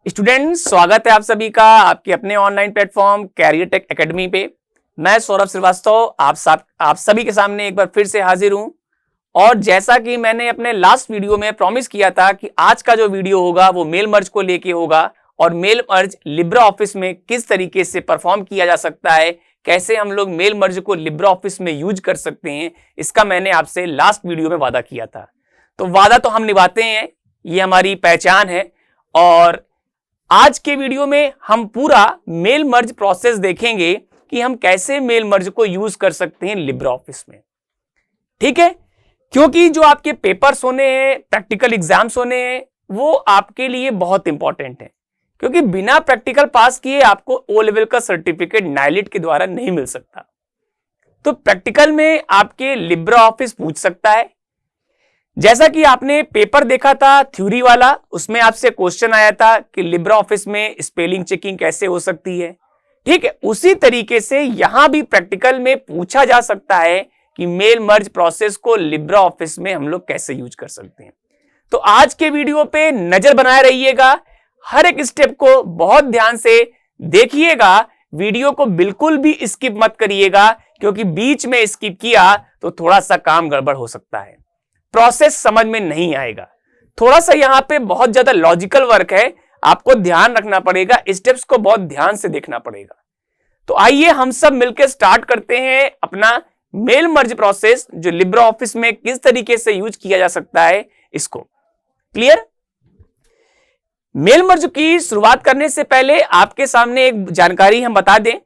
Students, स्वागत है आप सभी का आपके अपने online platform career tech academy पे। मैं सौरभ श्रीवास्तव आप सभी के सामने एक बार फिर से हाजिर हूं। और जैसा कि मैंने अपने लास्ट वीडियो में प्रॉमिस किया था कि आज का जो वीडियो होगा वो मेल मर्ज को लेके होगा और मेल मर्ज लिब्रा ऑफिस में किस तरीके से परफॉर्म किया जा सकता है, कैसे हम लोग मेल मर्ज को लिब्रा ऑफिस में यूज कर सकते हैं, इसका मैंने आपसे लास्ट वीडियो में वादा किया था। तो वादा तो हम निभाते हैं, ये हमारी पहचान है। और आज के वीडियो में हम पूरा मेल मर्ज प्रोसेस देखेंगे कि हम कैसे मेल मर्ज को यूज कर सकते हैं लिब्रा ऑफिस में। ठीक है, क्योंकि जो आपके पेपर्स होने हैं, प्रैक्टिकल एग्जाम्स होने हैं, वो आपके लिए बहुत इंपॉर्टेंट है। क्योंकि बिना प्रैक्टिकल पास किए आपको ओ लेवल का सर्टिफिकेट नाइलिट के द्वारा नहीं मिल सकता। तो प्रैक्टिकल में आपके लिब्रा ऑफिस पूछ सकता है। जैसा कि आपने पेपर देखा था थ्योरी वाला, उसमें आपसे क्वेश्चन आया था कि लिब्रा ऑफिस में स्पेलिंग चेकिंग कैसे हो सकती है। ठीक है, उसी तरीके से यहां भी प्रैक्टिकल में पूछा जा सकता है कि मेल मर्ज प्रोसेस को लिब्रा ऑफिस में हम लोग कैसे यूज कर सकते हैं। तो आज के वीडियो पे नजर बनाए रहिएगा, हर एक स्टेप को बहुत ध्यान से देखिएगा, वीडियो को बिल्कुल भी स्किप मत करिएगा, क्योंकि बीच में स्किप किया तो थोड़ा सा काम गड़बड़ हो सकता है, प्रोसेस समझ में नहीं आएगा। थोड़ा सा यहां पे बहुत ज्यादा लॉजिकल वर्क है, आपको ध्यान रखना पड़ेगा, स्टेप्स को बहुत ध्यान से देखना पड़ेगा। तो आइए हम सब मिलकर स्टार्ट करते हैं अपना मेल मर्ज प्रोसेस, जो लिब्रा ऑफिस में किस तरीके से यूज किया जा सकता है इसको। क्लियर? मेल मर्ज की शुरुआत करने से पहले आपके सामने एक जानकारी हम बता दें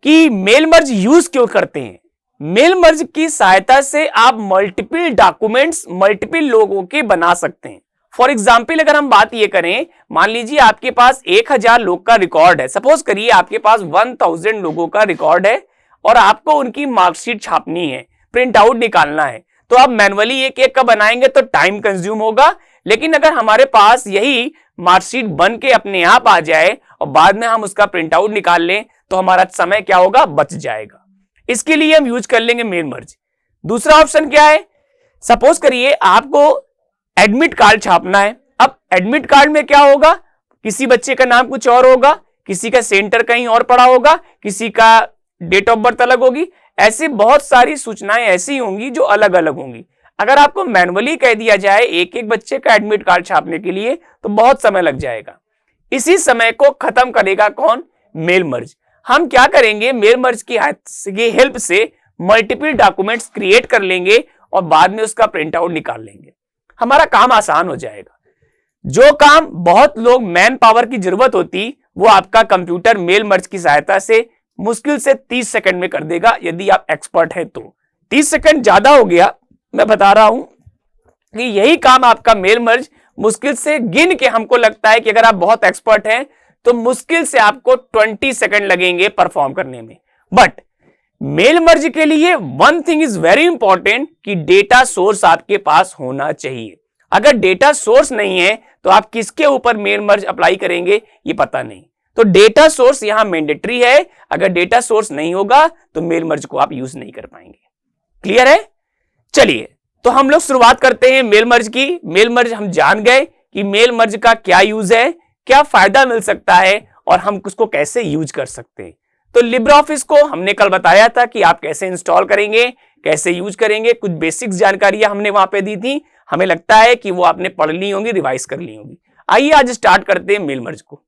कि मेल मर्ज यूज क्यों करते हैं। मेल मर्ज की सहायता से आप मल्टीपल डॉक्यूमेंट्स मल्टीपल लोगों के बना सकते हैं। फॉर एग्जाम्पल अगर हम बात ये करें, मान लीजिए आपके पास 1000 लोग का रिकॉर्ड है, सपोज करिए आपके पास 1000 लोगों का रिकॉर्ड है और आपको उनकी मार्कशीट छापनी है, प्रिंट आउट निकालना है। तो आप मैनुअली एक एक का बनाएंगे तो टाइम कंज्यूम होगा, लेकिन अगर हमारे पास यही मार्कशीट बन के अपने आप आ जाए और बाद में हम उसका प्रिंट आउट निकाल लें तो हमारा समय क्या होगा, बच जाएगा। इसके लिए हम यूज कर लेंगे मेल मर्ज। दूसरा ऑप्शन क्या है, सपोज करिए आपको एडमिट कार्ड छापना है। अब एडमिट कार्ड में क्या होगा, किसी बच्चे का नाम कुछ और होगा, किसी का सेंटर कहीं और पड़ा होगा, किसी का डेट ऑफ बर्थ अलग होगी, ऐसी बहुत सारी सूचनाएं ऐसी होंगी जो अलग अलग होंगी। अगर आपको मैनुअली कह दिया जाए एक एक बच्चे का एडमिट कार्ड छापने के लिए तो बहुत समय लग जाएगा। इसी समय को खत्म करेगा कौन, मेल मर्ज। हम क्या करेंगे, मेल मर्ज की हेल्प से मल्टीपल डॉक्यूमेंट्स क्रिएट कर लेंगे और बाद में उसका प्रिंट आउट निकाल लेंगे, हमारा काम आसान हो जाएगा। जो काम बहुत लोग मैन पावर की जरूरत होती वो आपका कंप्यूटर मेल मर्ज की सहायता से मुश्किल से 30 सेकंड में कर देगा, यदि आप एक्सपर्ट हैं तो। 30 सेकंड ज्यादा हो गया, मैं बता रहा हूं कि यही काम आपका मेल मर्ज मुश्किल से गिन के, हमको लगता है कि अगर आप बहुत एक्सपर्ट हैं तो मुश्किल से आपको 20 सेकंड लगेंगे परफॉर्म करने में। बट मेल मर्ज के लिए one thing is very important कि डेटा सोर्स आपके पास होना चाहिए। अगर डेटा सोर्स नहीं है तो आप किसके ऊपर मेल मर्ज अप्लाई करेंगे ये पता नहीं। तो डेटा सोर्स यहां मैंडेटरी है, अगर डेटा सोर्स नहीं होगा तो मेल मर्ज को आप यूज नहीं कर पाएंगे। क्लियर है? चलिए तो हम लोग शुरुआत करते हैं मेल मर्ज की। मेल मर्ज हम जान गए कि मेल मर्ज का क्या यूज है, क्या फायदा मिल सकता है और हम उसको कैसे यूज कर सकते हैं। तो लिब्रा ऑफिस को हमने कल बताया था कि आप कैसे इंस्टॉल करेंगे, कैसे यूज करेंगे, कुछ बेसिक्स जानकारियां हमने वहां पे दी थी। हमें लगता है कि वो आपने पढ़ ली होंगी, रिवाइज कर ली होंगी। आइए आज स्टार्ट करते हैं मेल मर्ज को।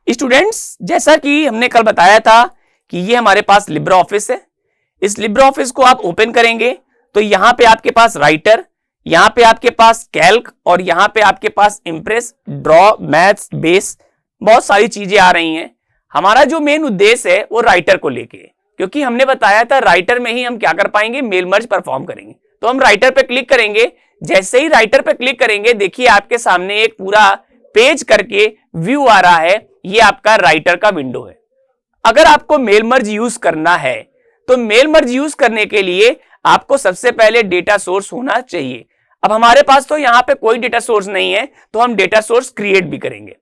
स्टूडेंट्स, जैसा कि हमने कल बताया था कि ये हमारे पास लिब्रा ऑफिस है। इस लिब्रा ऑफिस को आप ओपन करेंगे तो यहां पे आपके पास राइटर, यहां पे आपके पास कैल्क और यहां पे आपके पास इंप्रेस, ड्रॉ, मैथ्स, बेस, बहुत सारी चीजें आ रही हैं। हमारा जो मेन उद्देश्य है वो राइटर को लेके, क्योंकि हमने बताया था राइटर में ही हम क्या कर पाएंगे, मेल मर्ज परफॉर्म करेंगे। तो हम राइटर पे क्लिक करेंगे। जैसे ही राइटर पे क्लिक करेंगे, देखिए आपके सामने एक पूरा पेज करके व्यू आ रहा है, ये आपका राइटर का विंडो है। अगर आपको मेल मर्ज यूज करना है तो मेल मर्ज यूज करने के लिए आपको सबसे पहले डेटा सोर्स होना चाहिए। अब हमारे पास तो यहां पे कोई डेटा सोर्स नहीं है, तो हम डेटा सोर्स क्रिएट भी करेंगे।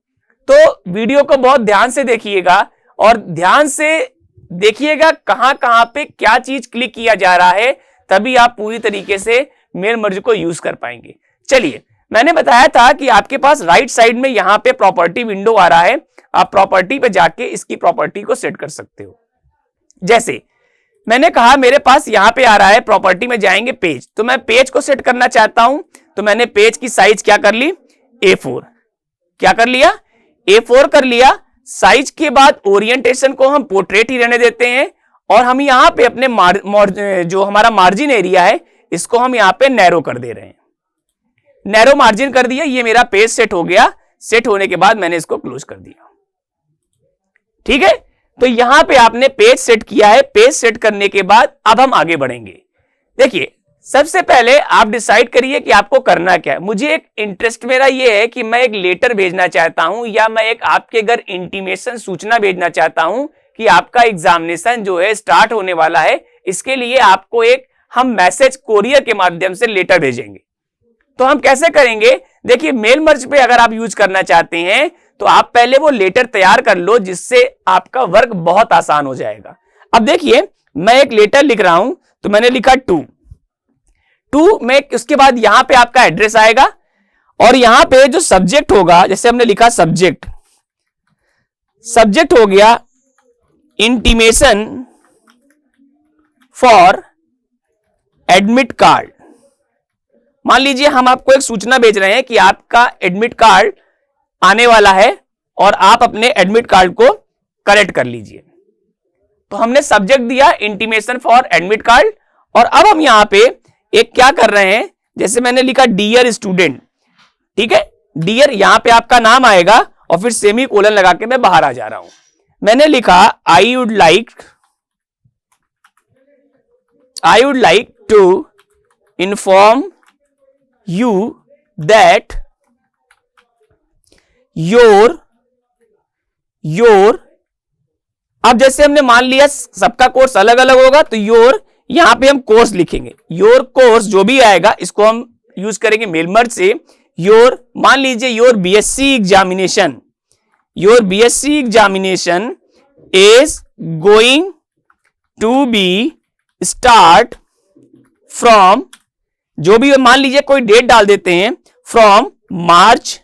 तो वीडियो को बहुत ध्यान से देखिएगा और ध्यान से देखिएगा कहां कहां पे क्या चीज क्लिक किया जा रहा है, तभी आप पूरी तरीके से मेल मर्ज को यूज कर पाएंगे। चलिए, मैंने बताया था कि आपके पास राइट साइड में यहां पे प्रॉपर्टी विंडो आ रहा है, आप प्रॉपर्टी पे जाके इसकी प्रॉपर्टी को सेट कर सकते हो। जैसे मैंने कहा मेरे पास यहां पे आ रहा है, प्रॉपर्टी में जाएंगे पेज, तो मैं पेज को सेट करना चाहता हूं, तो मैंने पेज की साइज क्या कर ली, A4। क्या कर लिया, A4 कर लिया। साइज के बाद ओरिएंटेशन को हम पोर्ट्रेट ही रहने देते हैं और हम यहां पे अपने जो हमारा मार्जिन एरिया है इसको हम यहां पे नैरो कर दे रहे हैं। नैरो मार्जिन कर दिया, ये मेरा पेज सेट हो गया। सेट होने के बाद मैंने इसको क्लोज कर दिया। ठीक है, तो यहां पे आपने पेज सेट किया है। पेज सेट करने के बाद अब हम आगे बढ़ेंगे। देखिए, सबसे पहले आप डिसाइड करिए कि आपको करना क्या है। मुझे एक इंटरेस्ट मेरा ये है कि मैं एक लेटर भेजना चाहता हूं या मैं एक आपके घर इंटीमेशन सूचना भेजना चाहता हूं कि आपका एग्जामिनेशन जो है स्टार्ट होने वाला है। इसके लिए आपको एक हम मैसेज कोरियर के माध्यम से लेटर भेजेंगे। तो हम कैसे करेंगे, देखिए मेल मर्ज पे अगर आप यूज करना चाहते हैं तो आप पहले वो लेटर तैयार कर लो, जिससे आपका वर्क बहुत आसान हो जाएगा। अब देखिए, मैं एक लेटर लिख रहा हूं, तो मैंने लिखा टू में, उसके बाद यहां पे आपका एड्रेस आएगा और यहां पे जो सब्जेक्ट होगा, जैसे हमने लिखा सब्जेक्ट हो गया इंटीमेशन फॉर एडमिट कार्ड। मान लीजिए हम आपको एक सूचना भेज रहे हैं कि आपका एडमिट कार्ड आने वाला है और आप अपने एडमिट कार्ड को करेक्ट कर लीजिए। तो हमने सब्जेक्ट दिया इंटीमेशन फॉर एडमिट कार्ड और अब हम यहां पे एक क्या कर रहे हैं, जैसे मैंने लिखा डियर स्टूडेंट। ठीक है, डियर, यहां पे आपका नाम आएगा और फिर सेमी कोलन लगा के मैं बाहर आ जा रहा हूं। मैंने लिखा I would like to inform you that your अब जैसे हमने मान लिया सबका कोर्स अलग अलग होगा, तो योर यहां पे हम कोर्स लिखेंगे। योर कोर्स जो भी आएगा इसको हम यूज करेंगे मेल मर्ज से। योर, मान लीजिए your BSc examination is going to be start from, जो भी मान लीजिए कोई डेट डाल देते हैं, from March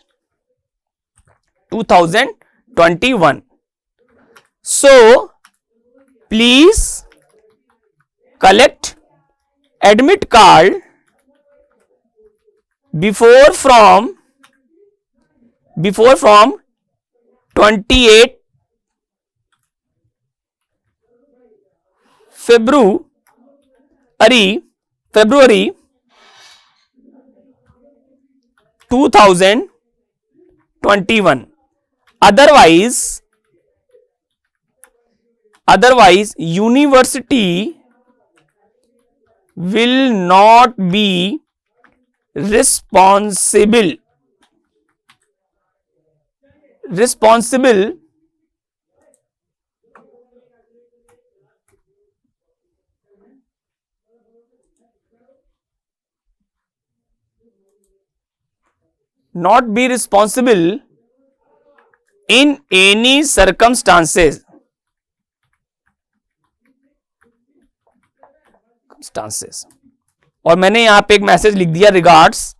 2021। So please collect admit card before from 28 February 2021. Otherwise university will not be responsible in any circumstances और मैंने यहां पे एक मैसेज लिख दिया रिगार्ड्स।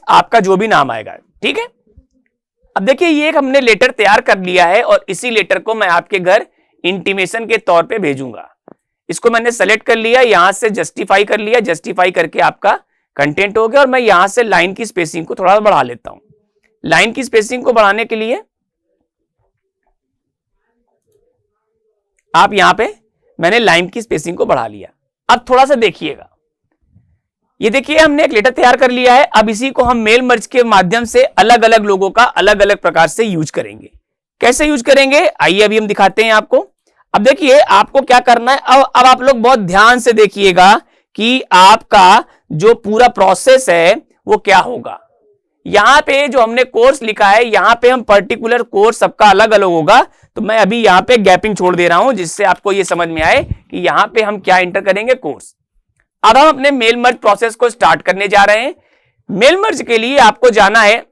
आपका जो भी नाम आएगा। ठीक है, अब देखिए ये एक हमने लेटर तैयार कर लिया है और इसी लेटर को मैं आपके घर इंटीमेशन के तौर पे भेजूंगा। इसको मैंने सेलेक्ट कर लिया, यहां से जस्टिफाई कर लिया, जस्टिफाई करके आपका कंटेंट हो गया। और मैं यहां से लाइन की स्पेसिंग को थोड़ा बढ़ा लेता हूं। लाइन की स्पेसिंग को बढ़ाने के लिए आप यहां पे मैंने लाइन की स्पेसिंग को बढ़ा लिया। अब थोड़ा सा देखिएगा, ये देखिए हमने एक लेटर तैयार कर लिया है। अब इसी को हम मेल मर्ज के माध्यम से अलग अलग लोगों का अलग अलग प्रकार से यूज करेंगे। कैसे यूज करेंगे, आइए अभी हम दिखाते हैं आपको। अब देखिए आपको क्या करना है, अब आप लोग बहुत ध्यान से देखिएगा कि आपका जो पूरा प्रोसेस है वो क्या होगा। यहां पे जो हमने कोर्स लिखा है, यहां पे हम पर्टिकुलर कोर्स सबका अलग अलग होगा, तो मैं अभी यहां पे गैपिंग छोड़ दे रहा हूं जिससे आपको यह समझ में आए कि यहां पे हम क्या एंटर करेंगे, कोर्स। अब हम अपने मेल मर्ज प्रोसेस को स्टार्ट करने जा रहे हैं। मेल मर्ज के लिए आपको जाना है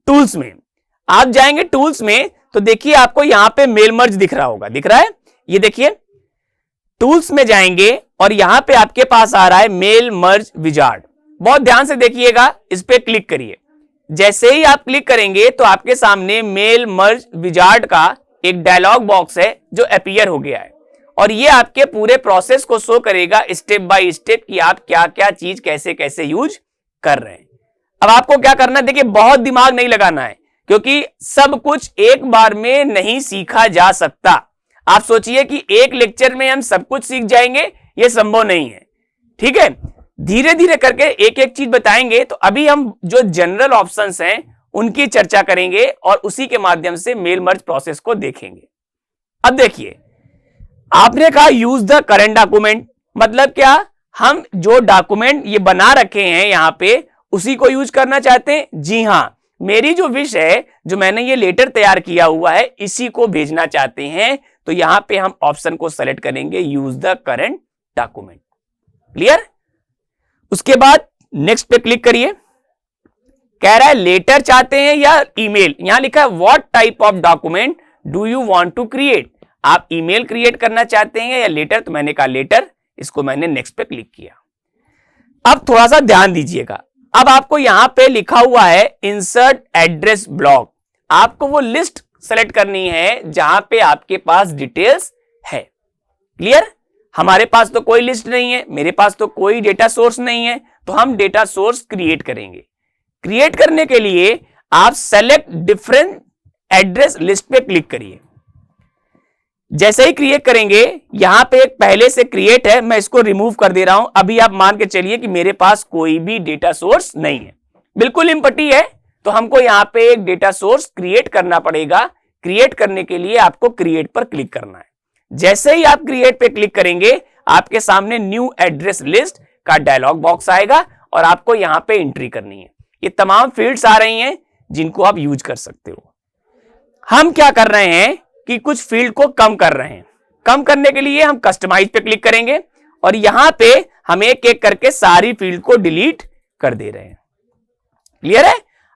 टूल्स में। आप जाएंगे टूल्स में तो देखिए आपको यहां पे मेल मर्ज दिख रहा होगा, दिख रहा है, ये देखिए टूल्स में जाएंगे और यहां पे आपके पास आ रहा है मेल मर्ज विजार्ड। बहुत ध्यान से देखिएगा, इस पे क्लिक करिए। जैसे ही आप क्लिक करेंगे तो आपके सामने मेल मर्ज विजार्ड का एक डायलॉग बॉक्स है जो अपीयर हो गया है और ये आपके पूरे प्रोसेस को शो करेगा स्टेप बाय स्टेप कि आप क्या क्या चीज कैसे कैसे यूज कर रहे हैं। अब आपको क्या करना है, देखिए बहुत दिमाग नहीं लगाना है क्योंकि सब कुछ एक बार में नहीं सीखा जा सकता। आप सोचिए कि एक लेक्चर में हम सब कुछ सीख जाएंगे, यह संभव नहीं है। ठीक है, धीरे धीरे करके एक एक चीज बताएंगे। तो अभी हम जो जनरल ऑप्शंस हैं उनकी चर्चा करेंगे और उसी के माध्यम से मेल मर्ज प्रोसेस को देखेंगे। अब देखिए, आपने कहा यूज द करंट डॉक्यूमेंट, मतलब क्या, हम जो डॉक्यूमेंट ये बना रखे हैं यहां पे उसी को यूज करना चाहते हैं। जी हां, मेरी जो विश है, जो मैंने ये लेटर तैयार किया हुआ है, इसी को भेजना चाहते हैं। तो यहां पे हम ऑप्शन को सेलेक्ट करेंगे, use the current document. Clear? उसके बाद नेक्स्ट पे क्लिक करिए। कह रहा है लेटर चाहते हैं या ईमेल। यहां लिखा है what type of document do you want to create. आप ईमेल क्रिएट करना चाहते हैं या लेटर, तो मैंने कहा लेटर। इसको मैंने नेक्स्ट पे क्लिक किया। अब थोड़ा सा ध्यान दीजिएगा, अब आपको यहां पे लिखा हुआ है इंसर्ट एड्रेस ब्लॉक। आपको वो लिस्ट सेलेक्ट करनी है जहां पे आपके पास डिटेल्स है। क्लियर? हमारे पास तो कोई लिस्ट नहीं है, मेरे पास तो कोई डेटा सोर्स नहीं है, तो हम डेटा सोर्स क्रिएट करेंगे। क्रिएट करने के लिए आप सेलेक्ट डिफरेंट एड्रेस लिस्ट पे क्लिक करिए। जैसे ही क्रिएट करेंगे, यहां पे एक पहले से क्रिएट है, मैं इसको रिमूव कर दे रहा हूं। अभी आप मान के चलिए कि मेरे पास कोई भी डेटा सोर्स नहीं है, बिल्कुल एम्प्टी है, तो हमको यहां पे एक डेटा सोर्स क्रिएट करना पड़ेगा। क्रिएट करने के लिए आपको क्रिएट पर क्लिक करना है। जैसे ही आप क्रिएट पे क्लिक करेंगे, आपके सामने न्यू एड्रेस लिस्ट का डायलॉग बॉक्स आएगा और आपको यहां पे एंट्री करनी है। ये तमाम फील्ड्स आ रही हैं जिनको आप यूज कर सकते हो। हम क्या कर रहे हैं कि कुछ फील्ड को कम कर रहे हैं। कम करने के लिए हम कस्टमाइज पे क्लिक करेंगे और यहां पे हम एक एक करके सारी फील्ड को डिलीट कर दे रहे हैं। क्लियर है?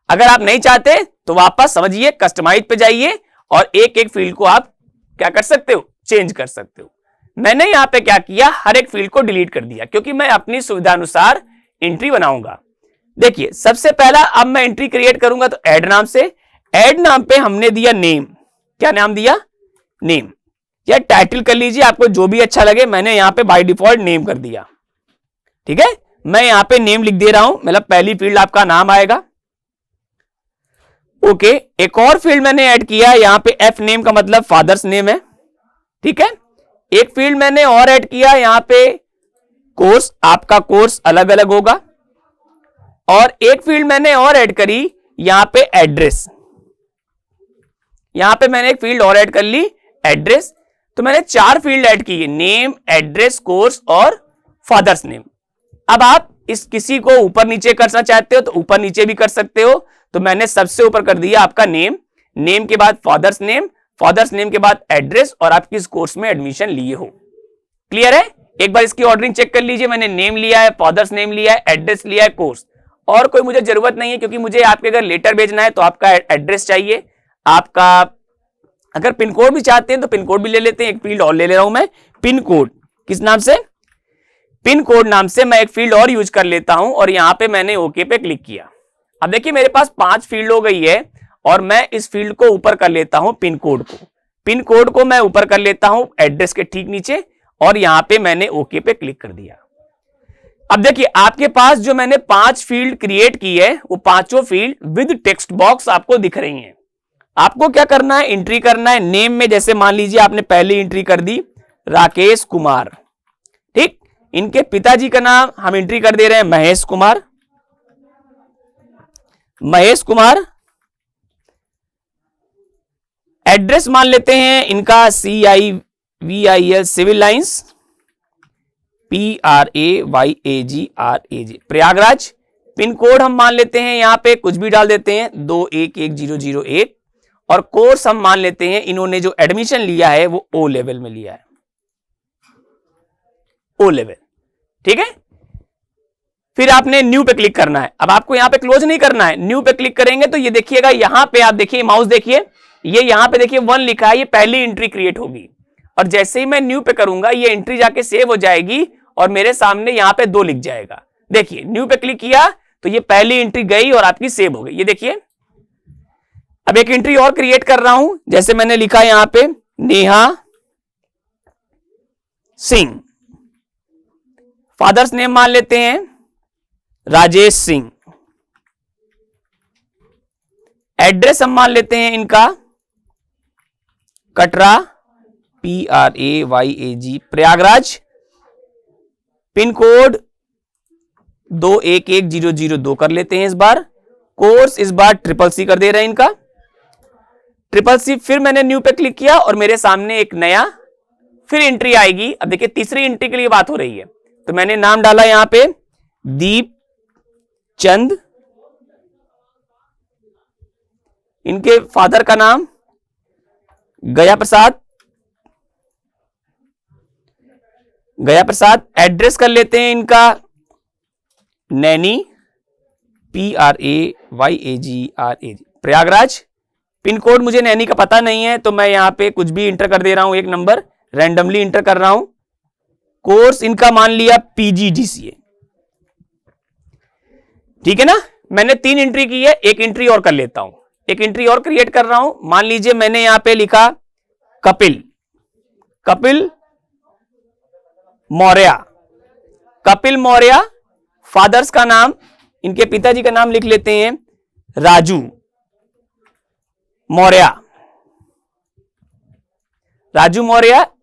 अगर आप नहीं चाहते तो वापस समझिए, कस्टमाइज पे जाइए और एक एक फील्ड को आप क्या कर सकते हो, चेंज कर सकते हो। मैंने यहां पे क्या किया, हर एक फील्ड को डिलीट कर दिया क्योंकि मैं अपनी सुविधा अनुसार एंट्री बनाऊंगा। देखिए, सबसे पहला अब मैं एंट्री क्रिएट करूंगा तो ऐड नाम से। ऐड नाम पे हमने दिया नेम। क्या नाम दिया? नेम, या टाइटल कर लीजिए, आपको जो भी अच्छा लगे। मैंने यहां पे बाय डिफॉल्ट नेम कर दिया। ठीक है, मैं यहां पे नेम लिख दे रहा हूं, मतलब पहली फील्ड आपका नाम आएगा। ओके, एक और फील्ड मैंने ऐड किया, यहां पे एफ नेम का मतलब फादर्स नेम है। ठीक है, एक फील्ड मैंने और ऐड किया, यहां पे कोर्स, आपका कोर्स अलग अलग होगा। और एक फील्ड मैंने और ऐड करी, यहां पे एड्रेस। यहां पे मैंने एक फील्ड और ऐड कर ली, एड्रेस। तो मैंने 4 फील्ड ऐड की, नेम, एड्रेस, कोर्स और फादर्स नेम। अब आप इस किसी को ऊपर नीचे करना चाहते हो तो ऊपर नीचे भी कर सकते हो। तो मैंने सबसे ऊपर कर दिया आपका नेम, नेम के बाद फादर्स नेम, फादर्स नेम के बाद एड्रेस और आप किस कोर्स में एडमिशन लिए हो। क्लियर है? एक बार इसकी ऑर्डरिंग चेक कर लीजिए। मैंने नेम लिया है, फादर्स नेम लिया है, एड्रेस लिया है, कोर्स। और कोई मुझे जरूरत नहीं है क्योंकि मुझे आपके अगर लेटर भेजना है तो आपका एड्रेस चाहिए। आपका अगर पिन कोड भी चाहते हैं तो पिन कोड भी ले लेते हैं। एक फील्ड और ले ले रहा हूं मैं, पिन कोड। किस नाम से? पिन कोड नाम से मैं एक फील्ड और यूज कर लेता हूं और यहां पे मैंने ओके पे क्लिक किया। अब देखिए मेरे पास 5 फील्ड हो गई है और मैं इस फील्ड को ऊपर कर लेता हूं, पिन कोड को। पिन कोड को मैं ऊपर कर लेता हूं एड्रेस के ठीक नीचे और यहां पे मैंने ओके पे क्लिक कर दिया। अब देखिए आपके पास जो मैंने 5 फील्ड क्रिएट की है वो पांचों फील्ड विद टेक्स्ट बॉक्स आपको दिख रही हैं। आपको क्या करना है, एंट्री करना है। नेम में जैसे मान लीजिए आपने पहली एंट्री कर दी राकेश कुमार, ठीक। इनके पिताजी का नाम हम एंट्री कर दे रहे हैं महेश कुमार। महेश कुमार। एड्रेस मान लेते हैं इनका CIVIL civil lines, PRAYAGRAJ Prayagraj. Pin code हम मान लेते हैं यहां पे कुछ भी डाल देते हैं 211001 और कोर्स हम मान लेते हैं इन्होंने जो एडमिशन लिया है वो ओ लेवल में लिया है, ओ लेवल। ठीक है, फिर आपने न्यू पे क्लिक करना है। अब आपको यहां पे क्लोज नहीं करना है, न्यू पे क्लिक करेंगे तो ये देखिएगा यहां पे आप देखिए माउस देखिए, ये यहां पे देखिए 1 लिखा है, ये पहली एंट्री क्रिएट होगी और जैसे ही मैं न्यू पे करूंगा ये एंट्री जाके सेव हो जाएगी और मेरे सामने यहां पे 2 लिख जाएगा। देखिए न्यू पे क्लिक किया तो ये पहली एंट्री गई और आपकी सेव हो गई, ये देखिए। अब एक एंट्री और क्रिएट कर रहा हूं, जैसे मैंने लिखा यहां पे नेहा सिंह, फादर्स नेम मान लेते हैं राजेश सिंह, एड्रेस हम मान लेते हैं इनका Katra PRAYAG Prayagraj, pin code 211002 कर लेते हैं इस बार, कोर्स इस बार CCC कर दे रहे हैं इनका CCC। फिर मैंने न्यू पे क्लिक किया और मेरे सामने एक नया फिर एंट्री आएगी। अब देखिए तीसरी एंट्री के लिए बात हो रही है, तो मैंने नाम डाला यहां पे दीप चंद, इनके फादर का नाम गया प्रसाद, एड्रेस कर लेते हैं इनका Naini PRAYAG Prayagraj, pin code मुझे नैनी का पता नहीं है तो मैं यहां पे कुछ भी इंटर कर दे रहा हूं, एक नंबर रैंडमली इंटर कर रहा हूं, कोर्स इनका मान लिया PGDCA। ठीक है ना, मैंने 3 एंट्री की है, एक एंट्री और कर लेता हूं, एक एंट्री और क्रिएट कर रहा हूं। मान लीजिए मैंने यहां पे लिखा कपिल मौर्य, फादर्स का नाम, इनके पिताजी का नाम लिख लेते हैं राजू मौर्य,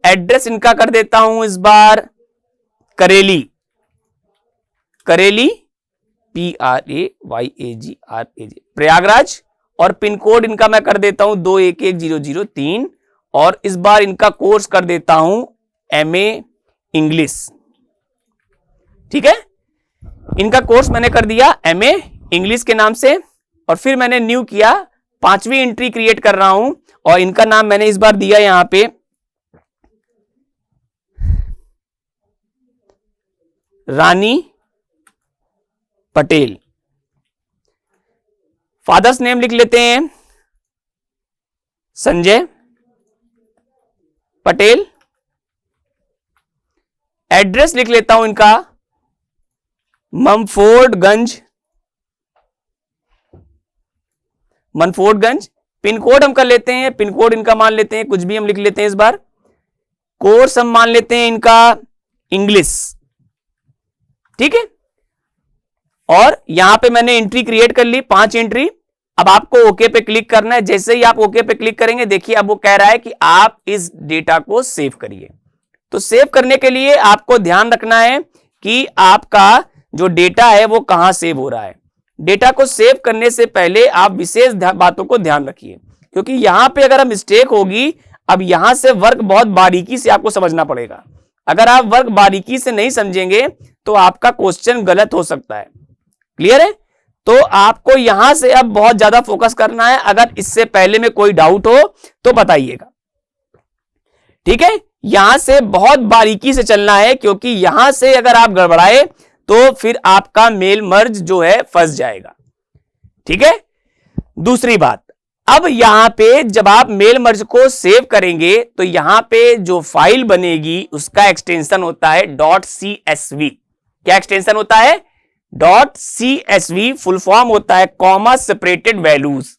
एड्रेस इनका कर देता हूं इस बार करेली PRAYAG प्रयागराज, और पिन कोड इनका मैं कर देता हूं 211003 और इस बार इनका कोर्स कर देता हूं MA इंग्लिश। ठीक है, इनका कोर्स मैंने कर दिया MA इंग्लिश के नाम से और फिर मैंने न्यू किया, 5वीं एंट्री क्रिएट कर रहा हूं और इनका नाम मैंने इस बार दिया यहां पे रानी पटेल, फादर्स नेम लिख लेते हैं संजय पटेल, एड्रेस लिख लेता हूं इनका मनफोर्डगंज, पिन कोड हम कर लेते हैं, पिन कोड इनका मान लेते हैं कुछ भी हम लिख लेते हैं इस बार, कोर्स हम मान लेते हैं इनका इंग्लिश। ठीक है, और यहां पे मैंने एंट्री क्रिएट कर ली 5 एंट्री। अब आपको ओके पे क्लिक करना है, जैसे ही आप ओके पे क्लिक करेंगे देखिए अब वो कह रहा है कि आप इस डेटा को सेव करिए। तो सेव करने के लिए आपको ध्यान रखना है कि आपका जो डेटा है वो कहां सेव हो रहा है। डेटा को सेव करने से पहले आप विशेष बातों को ध्यान रखिए, क्योंकि यहां पे अगर मिस्टेक होगी, अब यहां से वर्क बहुत बारीकी से आपको समझना पड़ेगा। अगर आप वर्क बारीकी से नहीं समझेंगे तो आपका क्वेश्चन गलत हो सकता है। क्लियर है? तो आपको यहां से अब बहुत ज्यादा फोकस करना है। अगर इससे पहले में कोई डाउट हो तो बताइएगा। ठीक है, यहां से बहुत बारीकी से चलना है, क्योंकि यहां से अगर आप गड़बड़ाए तो फिर आपका मेल मर्ज जो है फंस जाएगा। ठीक है, दूसरी बात, अब यहां पे जब आप मेल मर्ज को सेव करेंगे तो यहां पे जो फाइल बनेगी उसका एक्सटेंशन होता है .csv। क्या एक्सटेंशन होता है? .csv। फुल फॉर्म होता है कॉमा सेपरेटेड वैल्यूज।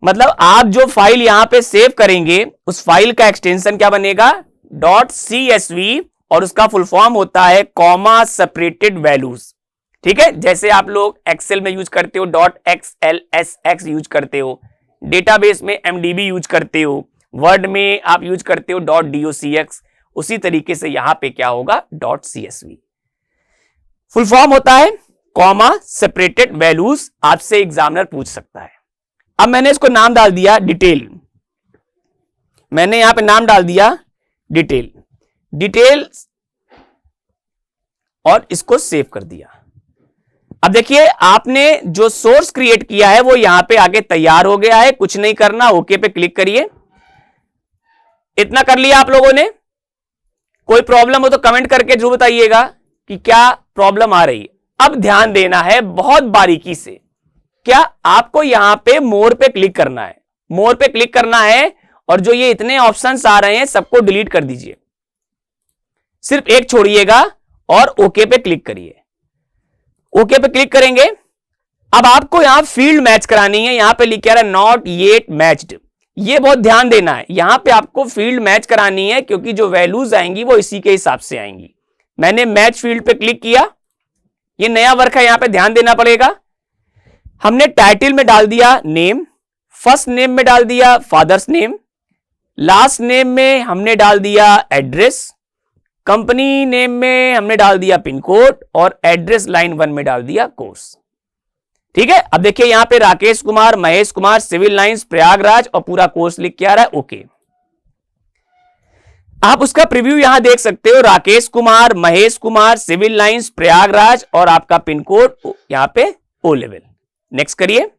मतलब आप जो फाइल यहां पे सेव करेंगे उस फाइल का एक्सटेंशन क्या बनेगा? .csv, और उसका फुल फॉर्म होता है कॉमा सेपरेटेड वैल्यूज। ठीक है, जैसे आप लोग एक्सेल में यूज करते हो .xlsx यूज करते हो, डेटाबेस में MDB यूज करते हो, वर्ड में आप यूज करते हो .docx, उसी तरीके से यहां पे क्या होगा? .csv। फुल फॉर्म होता है कॉमा सेपरेटेड वैल्यूज। आपसे एग्जामिनर पूछ सकता है। अब मैंने इसको नाम डाल दिया डिटेल, मैंने यहां पे नाम डाल दिया डिटेल और इसको सेव कर दिया। अब देखिए आपने जो सोर्स क्रिएट किया है वो यहां पे आके तैयार हो गया है, कुछ नहीं करना, ओके पे क्लिक करिए। इतना कर लिया आप लोगों ने। कोई प्रॉब्लम हो तो कमेंट करके जरूर बताइएगा कि क्या प्रॉब्लम आ रही है। अब ध्यान देना है बहुत बारीकी से। क्या आपको यहां पे मोर पे क्लिक करना है, मोर पे क्लिक करना है और जो ये इतने ऑप्शंस आ रहे हैं सबको डिलीट कर दीजिए, सिर्फ एक छोड़िएगा और ओके पे क्लिक करिए। ओके पे क्लिक करेंगे। अब आपको यहां फील्ड मैच करानी है, यहां पे लिखा है नॉट येट मैच्ड। ये बहुत ध्यान देना है, यहां पे आपको फील्ड मैच करानी है क्योंकि जो वैल्यूज आएंगी वो इसी के हिसाब से आएंगी। मैंने मैच फील्ड पे क्लिक किया, ये नया वर्क है, यहां पे ध्यान देना पड़ेगा। हमने टाइटल में डाल दिया नेम, फर्स्ट नेम में डाल दिया फादर्स नेम, लास्ट नेम में हमने डाल दिया एड्रेस, कंपनी नेम में हमने डाल दिया पिन कोड और एड्रेस लाइन 1 में डाल दिया कोर्स। ठीक है। अब देखिए यहां पे राकेश कुमार, महेश कुमार, सिविल लाइंस, प्रयागराज और पूरा कोर्स लिख के आ रहा है। ओके, आप उसका प्रीव्यू यहां देख सकते हो, राकेश कुमार, महेश कुमार, सिविल लाइंस, प्रयागराज और आपका पिन कोड यहां पे ओ लेवल। नेक्स्ट करिए।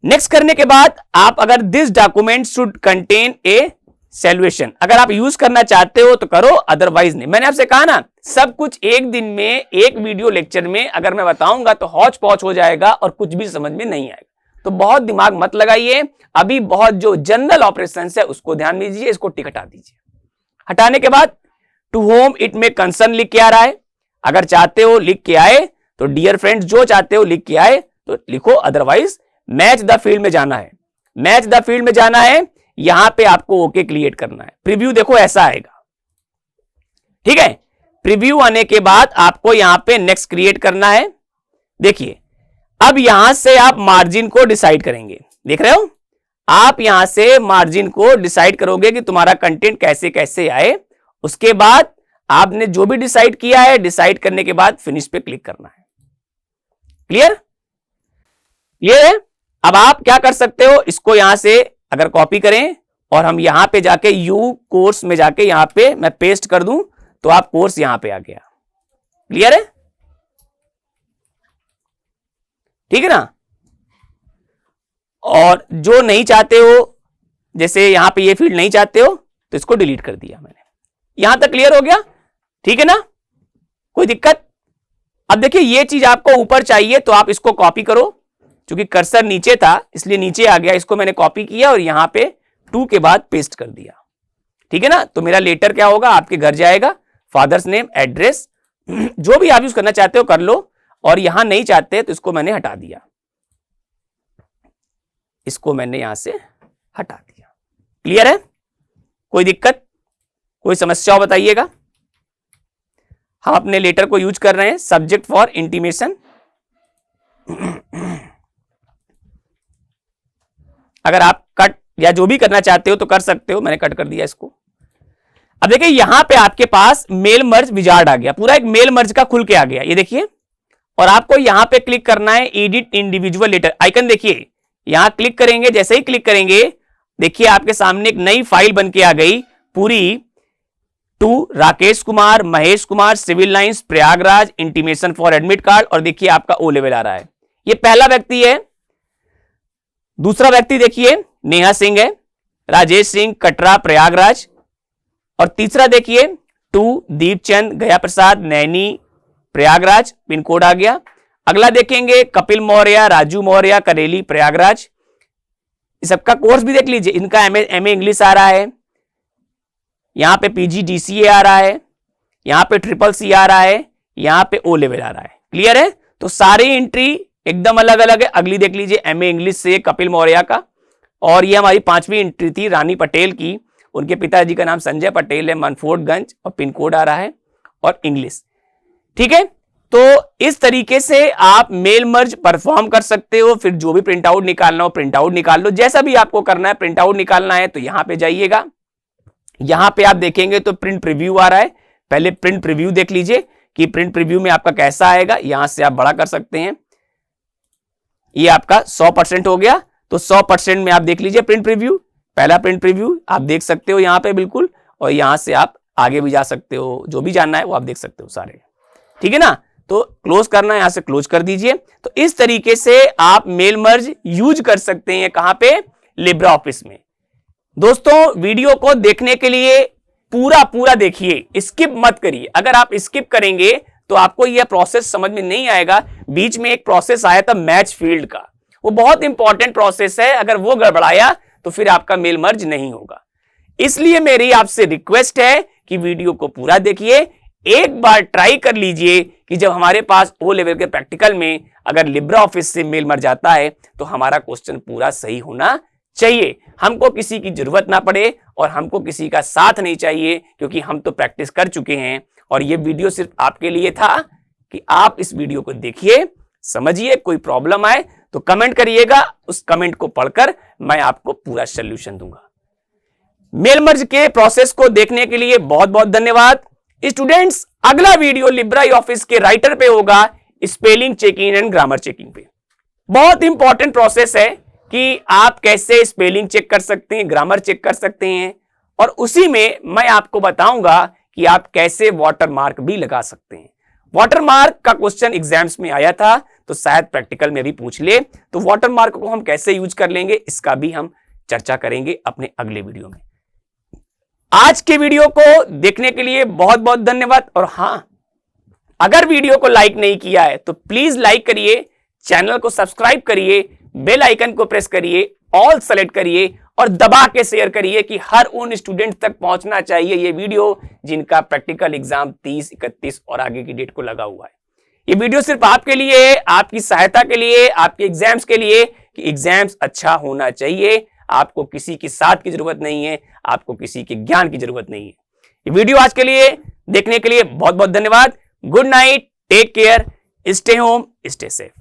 नेक्स्ट करने के बाद आप अगर this document should contain a solution, अगर आप यूज करना चाहते हो तो करो, अदरवाइज नहीं। मैंने आपसे कहा ना सब कुछ एक दिन में एक वीडियो लेक्चर में अगर मैं बताऊंगा तो हौच पौच हो जाएगा और कुछ भी समझ में नहीं आएगा। तो बहुत दिमाग मत लगाइए, अभी बहुत जो जनरल ऑपरेशन है उसको ध्यान दीजिए। इसको टिक हटा दीजिए। हटाने के बाद टू होम इट में कंसर्न लिख के आ रहा है, अगर चाहते हो लिख के आए तो डियर फ्रेंड्स जो चाहते हो लिख के आए तो लिखो, अदरवाइज मैच द फील्ड में जाना है, मैच द फील्ड में जाना है, यहां पे आपको ओके क्रिएट करना है। प्रीव्यू देखो ऐसा आएगा। ठीक है, प्रीव्यू आने के बाद आपको यहां पे नेक्स्ट क्रिएट करना है। देखिए अब यहां से आप मार्जिन को डिसाइड करेंगे, देख रहे हो, आप यहां से मार्जिन को डिसाइड करोगे कि तुम्हारा कंटेंट कैसे कैसे आए। उसके बाद आपने जो भी डिसाइड किया है, डिसाइड करने के बाद फिनिश पे क्लिक करना है। क्लियर? क्लियर है? अब आप क्या कर सकते हो, इसको यहां से अगर कॉपी करें और हम यहां पे जाके यू कोर्स में जाके यहां पे मैं पेस्ट कर दूं तो आप कोर्स यहां पे आ गया। क्लियर है? ठीक है ना। और जो नहीं चाहते हो, जैसे यहां पे ये फील्ड नहीं चाहते हो तो इसको डिलीट कर दिया मैंने। यहां तक क्लियर हो गया? ठीक है ना, कोई दिक्कत? अब देखिए ये चीज आपको ऊपर चाहिए तो आप इसको कॉपी करो, क्योंकि कर्सर नीचे था इसलिए नीचे आ गया, इसको मैंने कॉपी किया और यहां पे 2 के बाद पेस्ट कर दिया। ठीक है ना, तो मेरा लेटर क्या होगा, आपके घर जाएगा, फादर्स नेम, एड्रेस, जो भी आप यूज करना चाहते हो कर लो, और यहां नहीं चाहते तो इसको मैंने हटा दिया, इसको मैंने यहां से हटा दिया। क्लियर है? कोई दिक्कत, कोई समस्या बताइएगा। हम अपने लेटर को यूज कर रहे हैं, सब्जेक्ट फॉर इंटीमेशन। अगर आप कट या जो भी करना चाहते हो तो कर सकते हो, मैंने कट कर दिया इसको। अब देखिए यहां पे आपके पास मेल मर्ज विजार्ड आ गया, पूरा एक मेल मर्ज का खुल के आ गया, ये देखिए। और आपको यहां पे क्लिक करना है एडिट इंडिविजुअल लेटर आइकन, देखिए यहां क्लिक करेंगे, जैसे ही क्लिक करेंगे देखिए आपके सामने एक नई फाइल बन के आ गई पूरी, to Rakesh Kumar, Mahesh Kumar, civil lines, Prayagraj, intimation for admit card, और देखिए आपका ओ लेवल आ रहा है। ये पहला व्यक्ति है। दूसरा व्यक्ति देखिए नेहा सिंह है, राजेश सिंह, कटरा, प्रयागराज, और तीसरा देखिए टू दीपचंद, गया प्रसाद, नैनी, प्रयागराज, पिन कोड आ गया। अगला देखेंगे कपिल मौर्य, राजू मौर्य, करेली, प्रयागराज। इस सबका कोर्स भी देख लीजिए, इनका एमए इंग्लिश आ रहा है, यहां पे पीजीडीसीए आ रहा है, यहां पे CCC आ रहा है, यहां पे ओ लेवल आ रहा है। क्लियर है? तो सारी एंट्री एकदम अलग अलग है। अगली देख लीजिए एमए इंग्लिश से कपिल मौर्य का, और ये हमारी 5वीं एंट्री थी रानी पटेल की, उनके पिताजी का नाम संजय पटेल है, मनफोर्डगंज, और पिन कोड आ रहा है और इंग्लिश। ठीक है, तो इस तरीके से आप मेल मर्ज परफॉर्म कर सकते हो। फिर जो भी प्रिंट आउट निकालना हो प्रिंट आउट निकाल लो, जैसा भी आपको करना है। प्रिंट आउट निकालना है तो यहां पे जाइएगा, यहां पे आप देखेंगे तो प्रिंट प्रीव्यू आ रहा है, पहले प्रिंट प्रीव्यू देख लीजिए कि प्रिंट प्रीव्यू में आपका कैसा आएगा। यहां से आप बड़ा कर सकते हैं, ये आपका 100% हो गया, तो 100% में आप देख लीजिए प्रिंट प्रीव्यू, पहला प्रिंट प्रीव्यू आप देख सकते हो यहां पे बिल्कुल, और यहां से आप आगे भी जा सकते हो, जो भी जानना है वो आप देख सकते हो सारे। ठीक है ना, तो क्लोज करना है, यहां से क्लोज कर दीजिए। तो इस तरीके से आप मेल मर्ज यूज कर सकते हैं। कहां पे? लिब्रा ऑफिस में। दोस्तों वीडियो को देखने के लिए पूरा देखिए, स्किप मत करिए। अगर आप स्किप करेंगे तो आपको यह प्रोसेस समझ में नहीं आएगा। बीच में एक प्रोसेस आया था मैच फील्ड का, वो बहुत इंपॉर्टेंट प्रोसेस है। अगर वो गड़बड़ाया तो फिर आपका मेल मर्ज नहीं होगा। इसलिए मेरी आपसे रिक्वेस्ट है कि वीडियो को पूरा देखिए। एक बार ट्राई कर लीजिए कि जब हमारे पास ओ लेवल के प्रैक्टिकल में अगर लिब्रा ऑफिस से मेल मर्ज आता है तो हमारा क्वेश्चन पूरा सही होना चाहिए। हमको किसी की जरूरत ना पड़े और हमको किसी का साथ नहीं चाहिए, क्योंकि हम तो प्रैक्टिस कर चुके हैं। और ये वीडियो सिर्फ आपके लिए था कि आप इस वीडियो को देखिए, समझिए। कोई प्रॉब्लम आए तो कमेंट करिएगा, उस कमेंट को पढ़कर मैं आपको पूरा सोल्यूशन दूंगा। मेल मर्ज के प्रोसेस को देखने के लिए बहुत बहुत धन्यवाद स्टूडेंट्स। अगला वीडियो लिब्रा ऑफिस के राइटर पे होगा, spelling checking and grammar checking पे। बहुत इंपॉर्टेंट प्रोसेस है कि आप कैसे स्पेलिंग चेक कर सकते हैं, ग्रामर चेक कर सकते हैं, और उसी में मैं आपको बताऊंगा कि आप कैसे वाटरमार्क भी लगा सकते हैं। वाटरमार्क का क्वेश्चन एग्जाम्स में आया था, तो शायद प्रैक्टिकल में भी पूछ ले। तो वाटरमार्क को हम कैसे यूज कर लेंगे, इसका भी हम चर्चा करेंगे अपने अगले वीडियो में। आज के वीडियो को देखने के लिए बहुत बहुत धन्यवाद। और हां, अगर वीडियो को लाइक नहीं किया है तो प्लीज लाइक करिए, चैनल को सब्सक्राइब करिए, बेल आइकन को प्रेस करिए, ऑल सेलेक्ट करिए और दबा के शेयर करिए कि हर उन स्टूडेंट तक पहुंचना चाहिए ये वीडियो जिनका प्रैक्टिकल एग्जाम 30, 31 और आगे की डेट को लगा हुआ है। ये वीडियो सिर्फ आपके लिए है, आपकी सहायता के लिए, आपके एग्जाम्स के लिए, कि एग्जाम्स अच्छा होना चाहिए। आपको किसी की साथ की जरूरत नहीं है, आपको किसी के ज्ञान की जरूरत नहीं है। ये वीडियो आज के लिए देखने के लिए बहुत बहुत धन्यवाद। Good night, take care, stay home, stay safe.